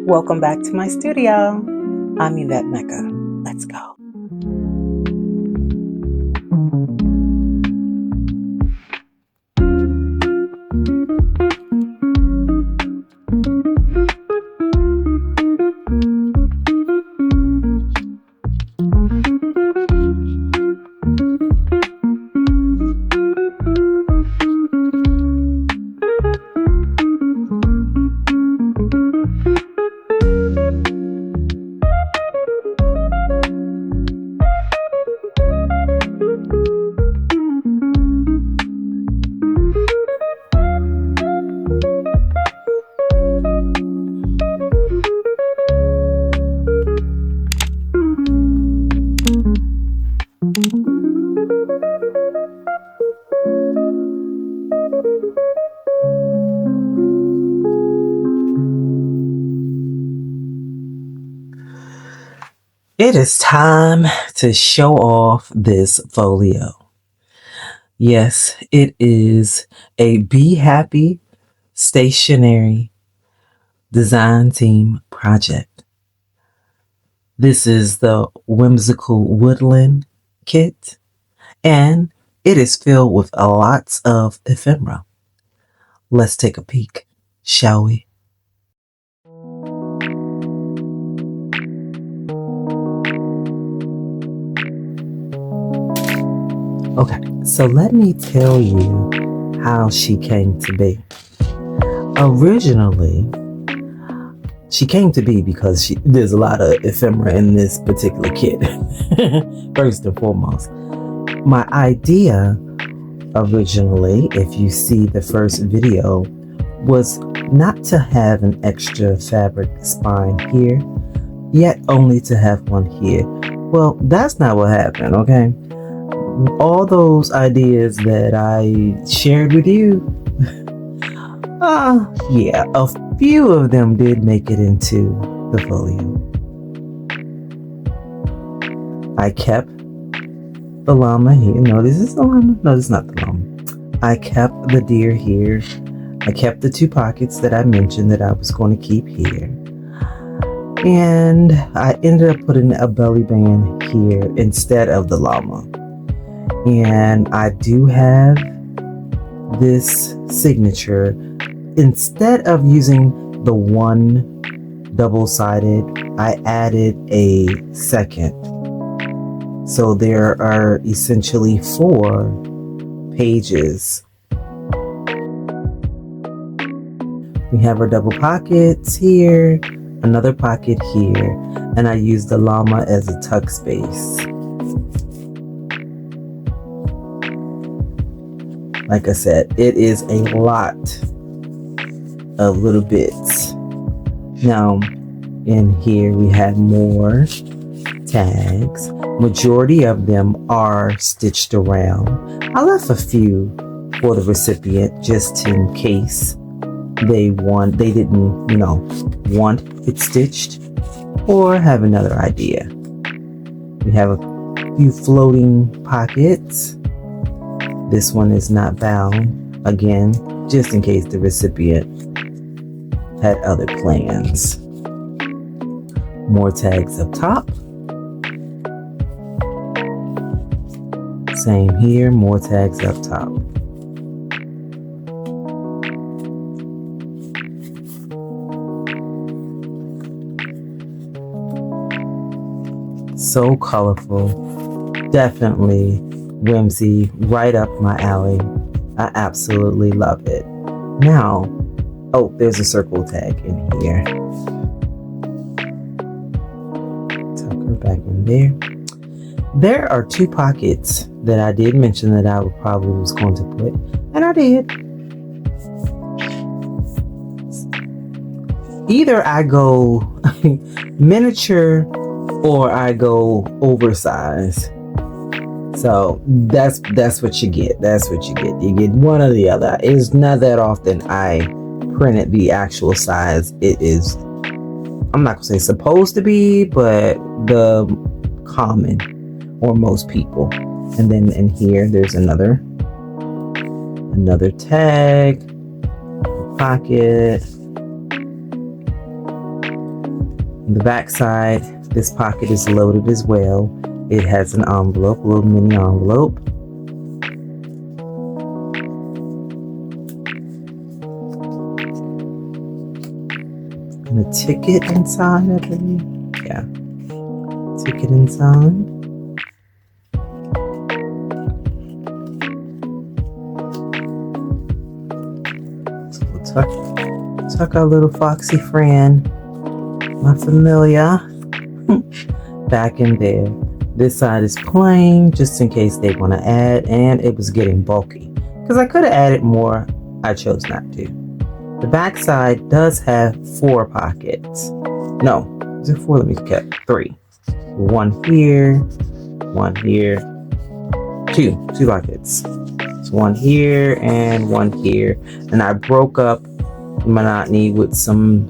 Welcome back to my studio. I'm Yvette Mecca. Let's go. It is time to show off this folio. Yes, it is a Be Happy stationery design team project. This is the Whimsical Woodland Kit, and it is filled with lots of ephemera. Let's take a peek, shall we? Okay, so let me tell you how she came to be. Originally, she came to be because there's a lot of ephemera in this particular kit, first and foremost. My idea originally, if you see the first video, was not to have an extra fabric spine here, yet only to have one here. Well, that's not what happened, okay? All those ideas that I shared with you, yeah, a few of them did make it into the folio. I kept the llama here. No, this is the llama. No, this is not the llama. I kept the deer here. I kept the two pockets that I mentioned that I was going to keep here. And I ended up putting a belly band here instead of the llama. And I do have this signature. Instead of using the one double-sided, I added a second. So there are essentially 4 pages. We have our double pockets here, another pocket here, and I used the llama as a tuck space. Like I said, it is a lot of little bits. Now, in here we have more tags. Majority of them are stitched around. I left a few for the recipient just in case they didn't, want it stitched or have another idea. We have a few floating pockets. This one is not bound, again, just in case the recipient had other plans. More tags up top. Same here, more tags up top. So colorful. Definitely whimsy, right up my alley. I absolutely love it. Now, oh, there's a circle tag in here. Tuck her back in there. There are 2 pockets that I did mention that I probably was going to put, and I did. Either I go miniature or I go oversized. So that's what you get. That's what you get. You get one or the other. It's not that often I printed the actual size. It is, I'm not gonna say supposed to be, but the common or most people. And then in here there's another tag, pocket, On the back side, this pocket is loaded as well. It has an envelope, a little mini envelope. And a ticket inside, I believe. Yeah, ticket inside. So we'll tuck our little foxy friend, my familiar, back in there. This side is plain, just in case they want to add, and it was getting bulky. Because I could have added more, I chose not to. The back side does have 4 pockets. No, is it 4? Let me count. 3. 1 here, 1 here, 2 pockets. So 1 here and 1 here. And I broke up monotony with some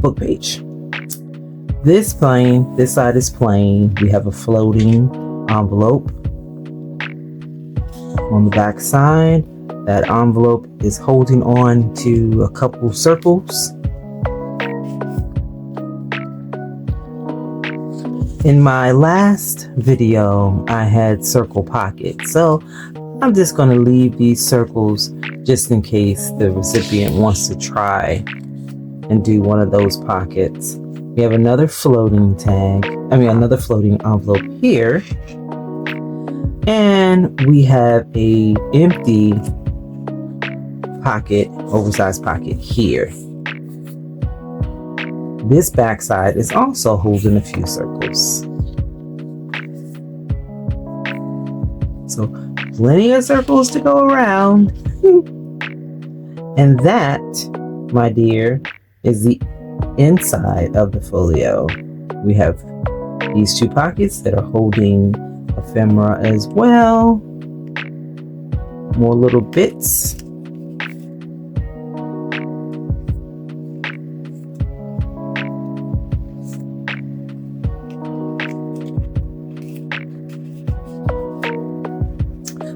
book page. This side is plain. We have a floating envelope. On the back side, that envelope is holding on to a couple circles. In my last video, I had circle pockets, so I'm just going to leave these circles just in case the recipient wants to try and do one of those pockets. We have another floating another floating envelope here, and we have a empty pocket, oversized pocket here. This backside is also holding a few circles. So plenty of circles to go around. And that, my dear, is the inside of the folio. We have these 2 pockets that are holding ephemera as well. More little bits.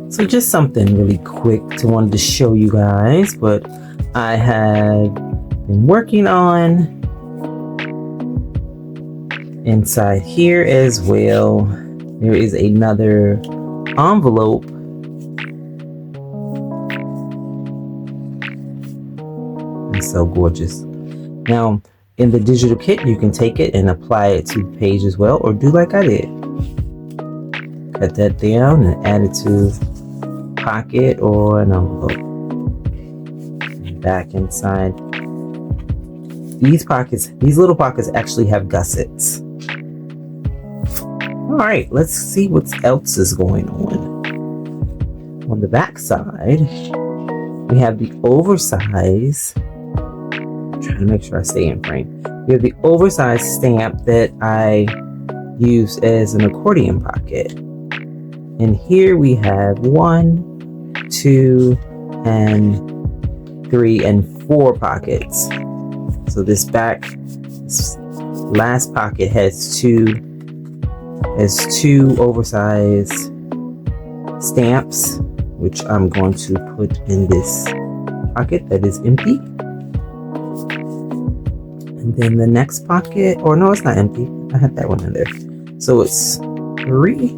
So just something really quick wanted to show you guys what I had been working on. Inside here as well, there is another envelope. It's so gorgeous. Now, in the digital kit, you can take it and apply it to the page as well, or do like I did. Cut that down and add it to pocket or an envelope. Back inside. These little pockets actually have gussets. All right, let's see what else is going on. On the back side, we have the oversized, I'm trying to make sure I stay in frame. We have the oversized stamp that I use as an accordion pocket. And here we have 1, 2, and 3 and 4 pockets. So this last pocket has two oversized stamps, which I'm going to put in this pocket that is empty. And then the next pocket, or no, it's not empty. I have that one in there. So it's 3.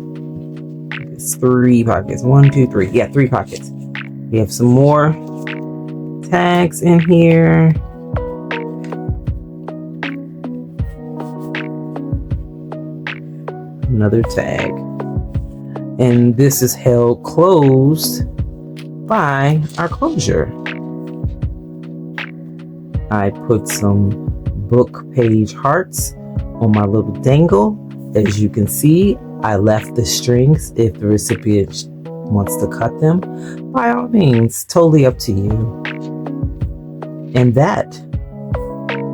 It's 3 pockets. 1, 2, 3. Yeah, 3 pockets. We have some more tags in here. Another tag. And this is held closed by our closure. I put some book page hearts on my little dangle. As you can see, I left the strings if the recipient wants to cut them. By all means, totally up to you. And that,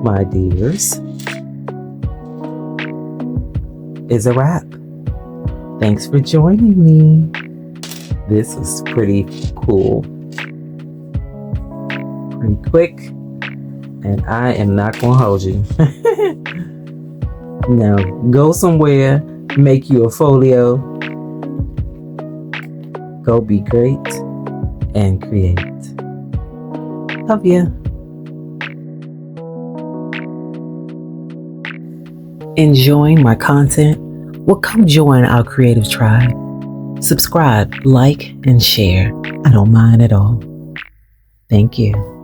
my dears, is a wrap. Thanks for joining me. This was pretty cool. Pretty quick. And I am not going to hold you. Now, go somewhere, make you a folio. Go be great and create. Love ya. Enjoying my content? Well, come join our creative tribe. Subscribe, like, and share. I don't mind at all. Thank you.